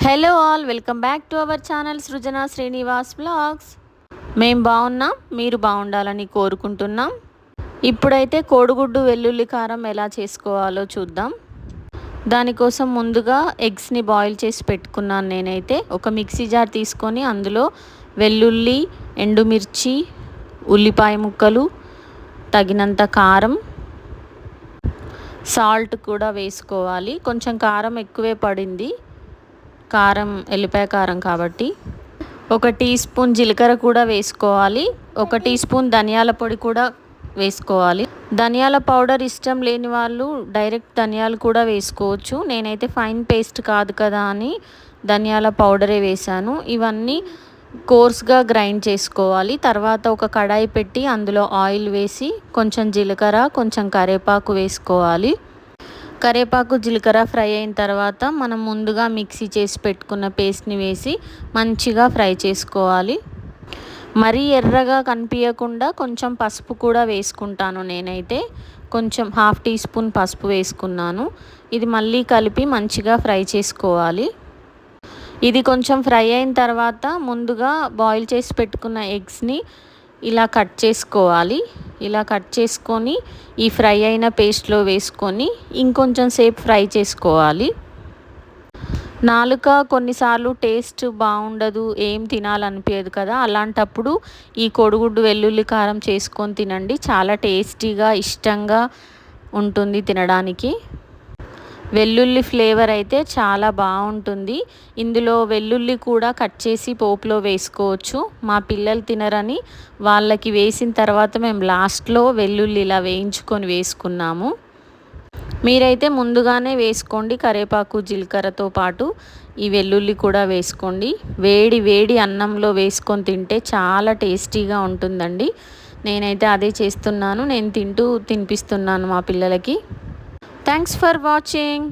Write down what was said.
Hello all, welcome back to our channel Srujana Srinivas vlogs. మేము బాగున్నాం, మీరు బాగుండాలని కోరుకుంటున్నాం. ఇప్పుడైతే కోడిగుడ్డు వెల్లుల్లి కారం ఎలా చేసుకోవాలో చూద్దాం. దానికోసం ముందుగా ఎగ్స్ని బాయిల్ చేసి పెట్టుకున్నాను. నేనైతే ఒక మిక్సీ జార్ తీసుకొని అందులో వెల్లుల్లి, ఎండుమిర్చి, ఉల్లిపాయ ముక్కలు, తగినంత కారం, సాల్ట్ కూడా వేసుకోవాలి. కొంచెం కారం ఎక్కువే పడింది, కారం ఎల్లిపాయ కారం కాబట్టి. ఒక టీ స్పూన్ జీలకర్ర కూడా వేసుకోవాలి. ఒక టీ స్పూన్ ధనియాల పొడి కూడా వేసుకోవాలి. ధనియాల పౌడర్ ఇష్టం లేని వాళ్ళు డైరెక్ట్ ధనియాలు కూడా వేసుకోవచ్చు. నేనైతే ఫైన్ పేస్ట్ కాదు కదా అని ధనియాల పౌడరే వేశాను. ఇవన్నీ కోర్స్గా గ్రైండ్ చేసుకోవాలి. తర్వాత ఒక కడాయి పెట్టి అందులో ఆయిల్ వేసి కొంచెం జీలకర్ర, కొంచెం కరివేపాకు వేసుకోవాలి. కరివేపాకు, జీలకర్ర ఫ్రై అయిన తర్వాత మనం ముందుగా మిక్సీ చేసి పెట్టుకున్న పేస్ట్ని వేసి మంచిగా ఫ్రై చేసుకోవాలి. మరీ ఎర్రగా కనిపించకుండా కొంచెం పసుపు కూడా వేసుకుంటాను. నేనైతే కొంచెం హాఫ్ టీ స్పూన్ పసుపు వేసుకున్నాను. ఇది మళ్ళీ కలిపి మంచిగా ఫ్రై చేసుకోవాలి. ఇది కొంచెం ఫ్రై అయిన తర్వాత ముందుగా బాయిల్ చేసి పెట్టుకున్న ఎగ్స్ని ఇలా కట్ చేసుకోవాలి. ఇలా కట్ చేసుకొని ఈ ఫ్రై అయిన పేస్ట్లో వేసుకొని ఇంకొంచెం సేపు ఫ్రై చేసుకోవాలి. నాలుక కొన్నిసార్లు టేస్ట్ బాగుండదు, ఏం తినాలనిపించదు కదా, అలాంటప్పుడు ఈ కోడిగుడ్డు వెల్లుల్లి కారం చేసుకొని తినండి. చాలా టేస్టీగా, ఇష్టంగా ఉంటుంది తినడానికి. వెల్లుల్లి ఫ్లేవర్ అయితే చాలా బాగుంటుంది. ఇందులో వెల్లుల్లి కూడా కట్ చేసి పోపులో వేసుకోవచ్చు. మా పిల్లలు తినరని వాళ్ళకి వేసిన తర్వాత మేము లాస్ట్లో వెల్లుల్లి ఇలా వేయించుకొని వేసుకున్నాము. మీరైతే ముందుగానే వేసుకోండి. కరివేపాకు, జీలకర్రతో పాటు ఈ వెల్లుల్లి కూడా వేసుకోండి. వేడి వేడి అన్నంలో వేసుకొని తింటే చాలా టేస్టీగా ఉంటుందండి. నేనైతే అదే చేస్తున్నాను. నేను తినిపిస్తున్నాను మా పిల్లలకి. Thanks for watching.